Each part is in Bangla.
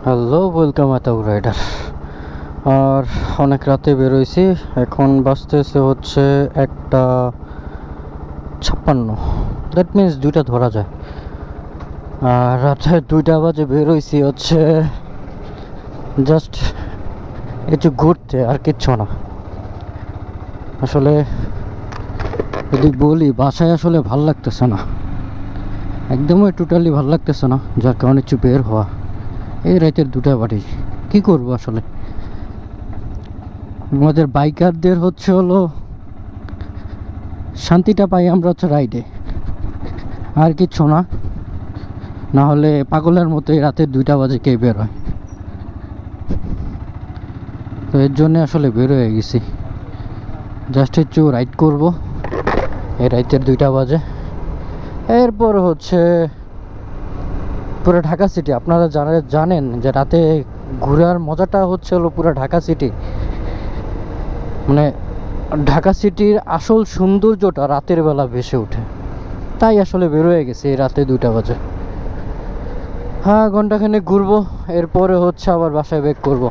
Hello, welcome Atau rider. আর অনেক রাতে বেরোইছি, এখন বাজতেছে হচ্ছে 1:56। দ্যাট মিনস 2টা ধরা যায়। আর রাতে 2টা বাজে বেরোইছি হচ্ছে জাস্ট একটু ঘুরতে, আর কিচ্ছু না। আসলে যদি বলি, বাসায় আসলে ভাল লাগতেছে না, একদমই টোটালি ভাল লাগতেছে না, যার কারণে একটু বের হওয়া। এই রাতের 2টা বাড়ি কি করবো আসলে। আমাদের বাইকারদের হচ্ছে হলো শান্তিটা পাই আমরা হচ্ছে রাইডে, আর কিচ্ছু না। না হলে পাগলের মতো এই রাতের 2টা বাজে কে বের হয়। তো এর জন্য আসলে বের হয়ে গেছি, জাস্ট একটু রাইড করব এই রাতের 2টা বাজে। এরপর হচ্ছে পুরো ঢাকা সিটি, আপনারা জানেন যে রাতে ঘোরার মজাটা হচ্ছে হলো পুরো ঢাকা সিটি, মানে ঢাকা সিটির আসল সৌন্দর্যটা রাতের বেলা ভেসে ওঠে। তাই আসলে বের হয়ে গেছে এই রাতে 2টা বাজে। হ্যাঁ, ঘন্টাখানেক ঘুরবো, এরপরে হচ্ছে আবার বাসায় ব্যাক করব।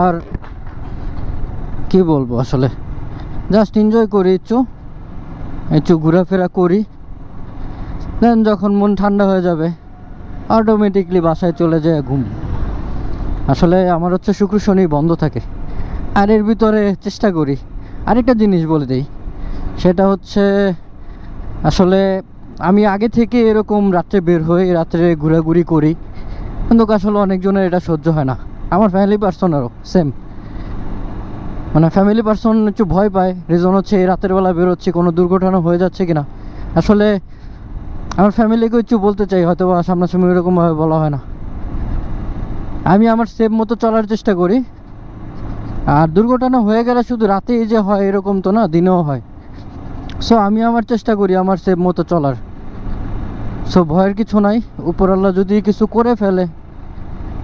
আর কি বলবো আসলে, জাস্ট এনজয় করি, একটু ঘোরাফেরা করি। দেন যখন মন ঠান্ডা হয়ে যাবে অটোমেটিকলি বাসায় চলে যায় ঘুম। আসলে আমার হচ্ছে শুক্র শনি বন্ধ থাকে। আর এর ভিতরে চেষ্টা করি, আরেকটা জিনিস বলে দিই, সেটা হচ্ছে আসলে আমি আগে থেকে এরকম রাত্রে বের হই, রাত্রে ঘোরাঘুরি করি, কিন্তু আসলে অনেকজনের এটা সহ্য হয় না। আমার ফ্যামিলি পার্সনেরও সেম, মানে ফ্যামিলি পার্সন একটু ভয় পায়। রিজন হচ্ছে এই রাতের বেলা বেরোচ্ছি, কোনো দুর্ঘটনা হয়ে যাচ্ছে কিনা। আসলে আমার ফ্যামিলিকে একটু বলতে চাই, হয়তো বা সামনাসামনি এরকমভাবে বলা হয় না। আমি আমার সেফ মতো চলার চেষ্টা করি। আর দুর্ঘটনা হয়ে গেলে শুধু রাতেই যে হয় এরকম তো না, দিনেও হয়। সো আমি আমার চেষ্টা করি আমার সেফ মতো চলার। সো ভয়ের কিছু নাই, উপরওয়ালা যদি কিছু করে ফেলে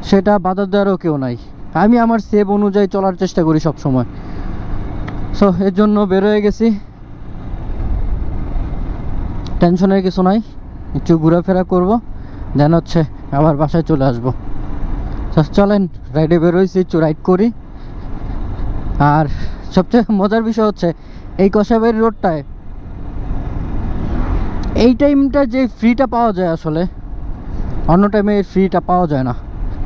সেটা বাধা দেওয়ারও কেউ নাই। আমি আমার সেফ অনুযায়ী চলার চেষ্টা করি সব সময়। সো এর জন্য বের হয়ে গেছি, টেনশনের কিছু নাই, একটু ঘোরাফেরা করবো, দেন হচ্ছে আবার বাসায় চলে আসবো। চলেন রাইডে বেরোইছি, একটু রাইড করি। আর সবচেয়ে মজার বিষয় হচ্ছে এই কষাবাড়ি রোডটায় এই টাইমটা যে ফ্রিটা পাওয়া যায়, আসলে অন্য টাইমে এই ফ্রিটা পাওয়া যায় না।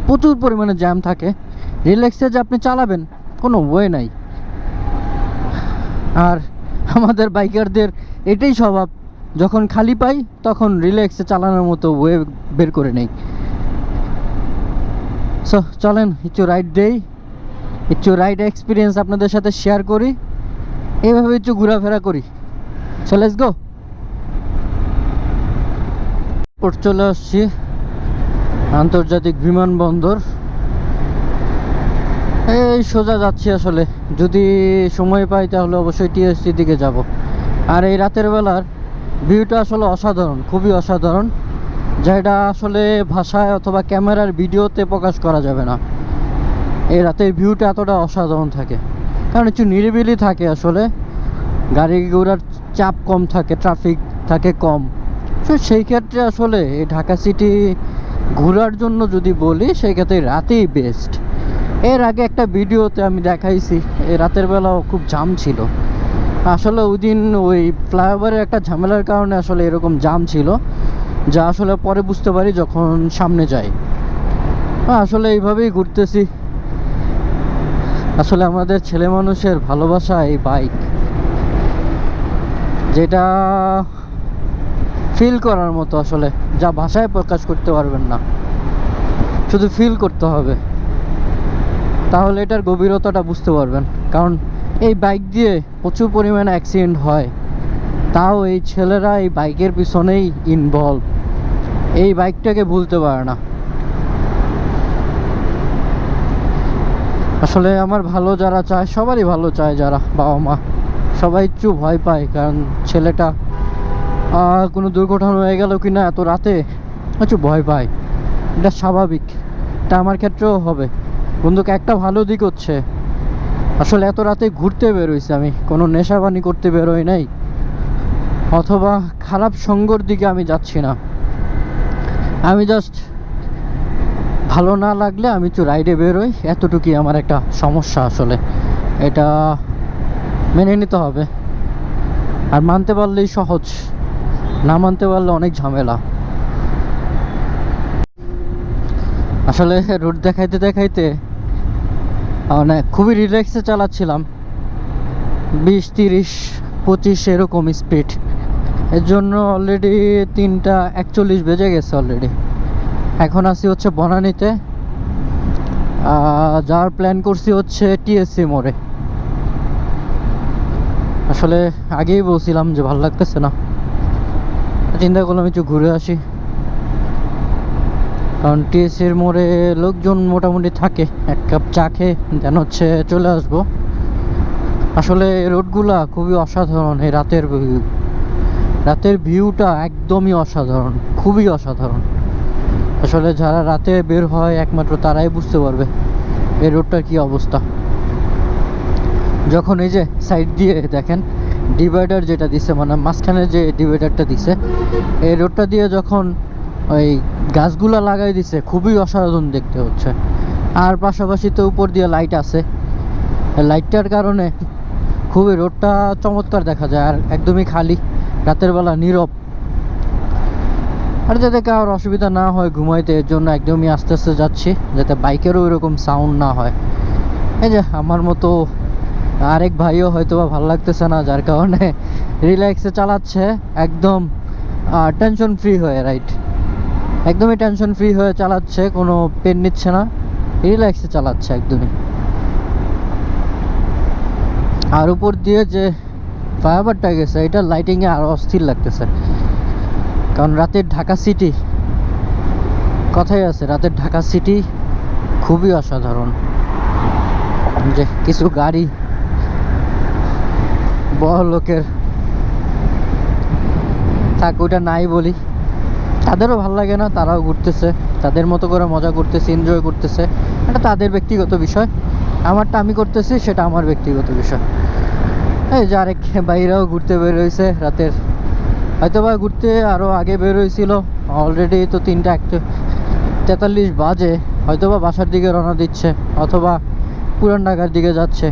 প্রচুর পরিমাণে জ্যাম থাকে, রিল্যাক্সে যে আপনি চালাবেন কোনো ওয়ে নাই। আর আমাদের বাইকারদের এটাই স্বভাব, যখন খালি পাই তখন রিল্যাক্সে চালানোর মতো ওয়ে বের করে নেই। সো চলেন একটু রাইড দেই, একটু রাইড এক্সপিরিয়েন্স আপনাদের সাথে শেয়ার করি, এইভাবে একটু ঘোরাফেরা করি। So let's go. চলে আসছি আন্তর্জাতিক বিমানবন্দর, এই সোজা যাচ্ছি। আসলে যদি সময় পাই তাহলে অবশ্যই টিএসসি দিকে যাব। আর এই রাতের বেলার ভিউটা আসলে অসাধারণ, খুবই অসাধারণ, যেটা আসলে ভাষায় অথবা ক্যামেরার ভিডিওতে প্রকাশ করা যাবে না। এই রাতের ভিউটা এতটা অসাধারণ থাকে, কারণ একটু নিরিবিলি থাকে, আসলে গাড়ি ঘোড়ার চাপ কম থাকে, ট্রাফিক থাকে কম। তো সেই ক্ষেত্রে আসলে এই ঢাকা সিটি ঘোরার জন্য যদি বলি, সেই ক্ষেত্রে রাতেই বেস্ট। এর আগে একটা ভিডিওতে আমি দেখাইছি এই রাতের বেলাও খুব জাম ছিল। আসলে ওই দিন ওই ফ্লাইওভারের একটা ঝামেলার কারণে আসলে এরকম জাম ছিল, যা আসলে পরে বুঝতে পারি যখন সামনে যাই। আসলে এইভাবেই ঘুরতেছি। আসলে আমাদের ছেলে মানুষের ভালোবাসা এই বাইক, যেটা ফিল করার মতো, আসলে যা ভাষায় প্রকাশ করতে পারবেন না, শুধু ফিল করতে হবে, তাহলে এটার গভীরতাটা বুঝতে পারবেন। কারণ এই বাইক দিয়ে প্রচুর পরিমাণে অ্যাক্সিডেন্ট হয়, তাও এই ছেলেরা এই বাইকের পিছনেই ইনভলভ, এই বাইকটাকে ভুলতে পারে না। আসলে আমার ভালো যারা চায়, সবারই ভালো চায়, যারা বাবা মা সবাই একটু ভয় পায়, কারণ ছেলেটা কোনো দুর্ঘটনা হয়ে গেল কি না এত রাতে একটু ভয় পায়। এটা স্বাভাবিক, এটা আমার ক্ষেত্রেও হবে। বন্ধুকে একটা ভালো দিক হচ্ছে, আসলে এত রাতে ঘুরতে বেরোইছি আমি, কোনো নেশাবানি করতে বেরোই নাই, অথবা খারাপ সঙ্গর দিকে আমি যাচ্ছি না। আমি জাস্ট ভালো না লাগলে আমি একটু রাইডে বেরোই, এতটুকুই আমার একটা সমস্যা আসলে। এটা মেনে নিতে হবে, আর মানতে পারলেই সহজ, না মানতে পারলে অনেক ঝামেলা। আসলে রোড দেখাইতে দেখাইতে মানে খুবই রিল্যাক্সে চালাচ্ছিলাম, 20, 30, 25 এরকম স্পিড। এর জন্য অলরেডি 3:41 বেজে গেছে অলরেডি। এখন আসি হচ্ছে বনানীতে, যাওয়ার প্ল্যান করছি হচ্ছে টিএসসি মোড়ে। আসলে আগেই বলছিলাম যে ভালো লাগতেছে না, চিন্তা করলাম একটু ঘুরে আসি, কারণ টিএসসির মোড়ে লোকজন মোটামুটি থাকে। এক কাপ চা খেয়ে দেন হচ্ছে চলে আসবো। আসলে রোডগুলা খুবই অসাধারণ, এই রাতের ভিউটা একদমই অসাধারণ, খুবই অসাধারণ। আসলে যারা রাতে বের হয় একমাত্র তারাই বুঝতে পারবে এই রোডটার কি অবস্থা। যখন এই যে সাইড দিয়ে দেখেন ডিভাইডার যেটা দিছে, মানে মাঝখানে যে ডিভাইডারটা দিছে, এই রোডটা দিয়ে যখন ওই গাছগুলা লাগাই দিছে খুবই অসাধারণ দেখতে হচ্ছে। আর পাশাপাশি তো উপর দিয়ে লাইট আছে, লাইটটার কারণে খুবই রোডটা চমৎকার দেখা যায়, আর একদমই খালি, রাতের বেলা নীরব। আর যাতে কারোর অসুবিধা না হয় ঘুমাইতে, এর জন্য একদমই আস্তে আস্তে যাচ্ছি, যাতে বাইকেরও এরকম সাউন্ড না হয়। এই যে আমার মতো আরেক ভাইও হয়তো বা ভালো লাগতেছে না, যার কারণে রিল্যাক্সে চালাচ্ছে, একদম টেনশন ফ্রি হয়ে, রাইট, একদমই টেনশন ফ্রি হয়ে চালাচ্ছে, কোনো পেন নিচ্ছে না, রিল্যাক্সে চালাচ্ছে একদমই। আর উপর দিয়ে যে ফ্লাইওভারটা গেছে, এটা লাইটিংয়ে আরও অস্থির লাগতেছে, কারণ রাতের ঢাকা সিটি, কথাই আছে রাতের ঢাকা সিটি খুবই অসাধারণ। যে কিছু গাড়ি বড় লোকের থাক, ওইটা নাই বলি, তাদেরও ভালো লাগে না, তারাও ঘুরতেছে, তাদের মতো করে মজা করতেছে, এনজয় করতেছে, এটা তাদের ব্যক্তিগত বিষয়। আমারটা আমি করতেছি, সেটা আমার ব্যক্তিগত বিষয়। এই যে আরেক বাইরেও ঘুরতে বের হয়েছে রাতের, হয়তো বা ঘুরতে আরও আগে বের হয়েছিল, অলরেডি তো 3:43 বাজে, হয়তো বা বাসার দিকে রওনা দিচ্ছে, অথবা পুরান ঢাকার দিকে যাচ্ছে।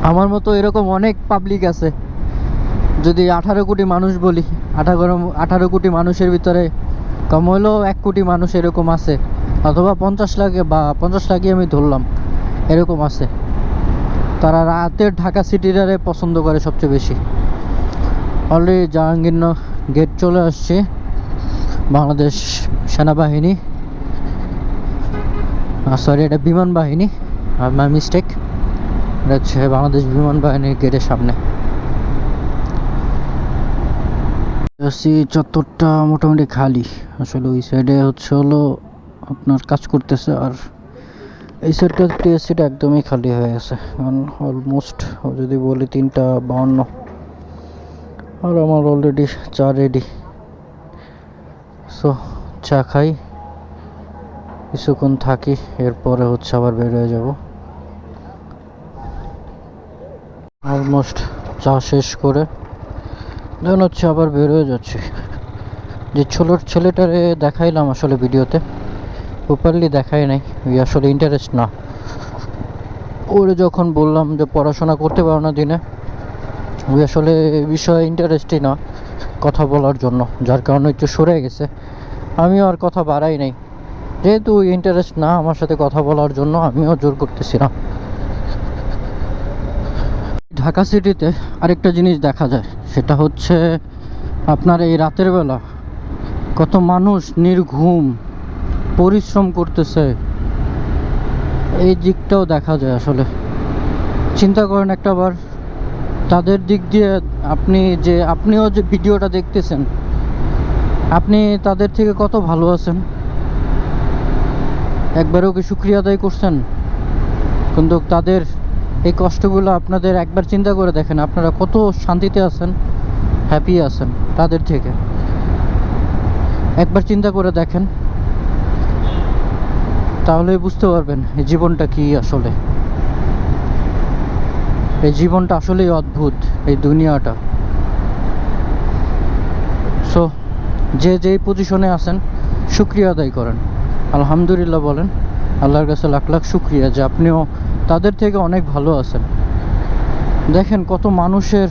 আমার মতো এরকম অনেক পাবলিক আছে, যদি 18 কোটি মানুষ বলি, 18 কোটি মানুষের ভিতরে কম হলেও 1 কোটি মানুষ এরকম আছে, অথবা 50 লাখে বা 50 লাখই আমি ধরলাম, এরকম আছে, তারা রাতের ঢাকা সিটিটারে পছন্দ করে সবচেয়ে বেশি। অলরেডি জাহাঙ্গীরনগর গেট চলে আসছে, বাংলাদেশ সেনাবাহিনী, সরি এটা বিমান বাহিনী, মাই মিস্টেক, এটা হচ্ছে বাংলাদেশ বিমান বাহিনীর গেটের সামনে। চত্বরটা মোটামুটি খালি, আসলে ওই সাইডে হচ্ছে হলো আপনার কাজ করতেছে, আর এই সাইডটা টিএসসিটা একদমই খালি হয়ে গেছে, কারণ অলমোস্ট যদি বলি 3:52, আর আমার অলরেডি চা রেডি। সো চা খাই, কিছুক্ষণ থাকি, এরপরে হচ্ছে আবার বের হয়ে যাব। অলমোস্ট চা শেষ করে দেন হচ্ছে আবার বের হয়ে যাচ্ছি। যে ছেলেটারে দেখাইলাম আসলে ভিডিওতে, প্রপারলি দেখাই নাই, ওই আসলে ইন্টারেস্ট না। ওরে যখন বললাম যে পড়াশোনা করতে পারো না দিনে, ওই আসলে বিষয়ে ইন্টারেস্টই না কথা বলার জন্য, যার কারণে একটু সরে গেছে। আমিও আর কথা বাড়াই নাই, যেহেতু ইন্টারেস্ট না আমার সাথে কথা বলার জন্য, আমিও জোর করতেছি না। ঢাকা সিটিতে আরেকটা জিনিস দেখা যায়, সেটা হচ্ছে আপনার এই রাতের বেলা কত মানুষ নির্ঘুম পরিশ্রম করতেছে, এই দিকটাও দেখা যায়। আসলে চিন্তা করেন একটা বার, তাদের দিক দিয়ে আপনিও যে ভিডিওটা দেখতেছেন, আপনি তাদের থেকে কত ভালো আছেন, একবারও কি শুকরিয়া আদায় করছেন? কিন্তু তাদের এই কষ্টগুলো আপনাদের একবার চিন্তা করে দেখেন, আপনারা কত শান্তিতে আছেন, হ্যাপি আছেন তাদের থেকে, একবার চিন্তা করে দেখেন, তাহলেই বুঝতে পারবেন এই জীবনটা কি আসলে। এই জীবনটা আসলেই অদ্ভুত, এই দুনিয়াটা। সো যে যেই পজিশনে আছেন শুকরিয়া আদায় করেন, আলহামদুলিল্লাহ বলেন। আল্লাহর কাছে লাখ লাখ শুকরিয়া যে আপনিও তাদের থেকে অনেক ভালো আছেন। দেখেন কত মানুষের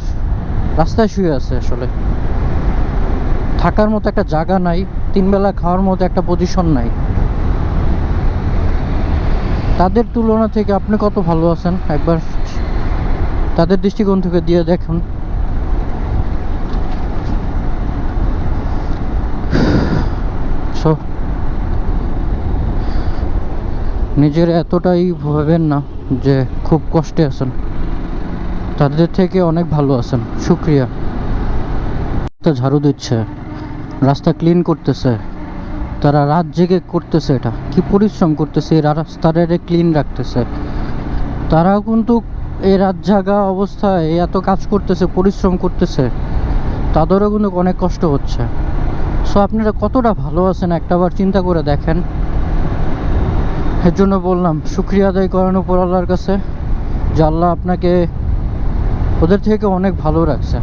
রাস্তায় শুয়ে আছে, আসলে থাকার মতো একটা জায়গা নাই, তিন বেলা খাওয়ার মতো একটা পজিশন নাই। তাদের তুলনা থেকে আপনি কত ভালো আছেন একবার তাদের দৃষ্টিকোণ থেকে দিয়ে দেখুন। সো নিজের এতটাই ভাবেন না যে খুব কষ্টে আছেন, তাদের থেকে অনেক ভালো আছেন, শুক্রিয়া। ঝাড়ু দিচ্ছে, রাস্তা ক্লিন করতেছে, তারা রাত জেগে করতেছে, এটা কি পরিশ্রম করতেছে, এই রাস্তাটারে ক্লিন রাখতেছে। তারাও কিন্তু এই রাত জাগা অবস্থায় এত কাজ করতেছে, পরিশ্রম করতেছে, তাদেরও কিন্তু অনেক কষ্ট হচ্ছে। সো আপনারা কতটা ভালো আছেন একটাবার চিন্তা করে দেখেন। এর জন্য বললাম শুকরিয়া আদায় করেন উপর আল্লাহর কাছে যে আল্লাহ আপনাকে ওদের থেকে অনেক ভালো রাখছে।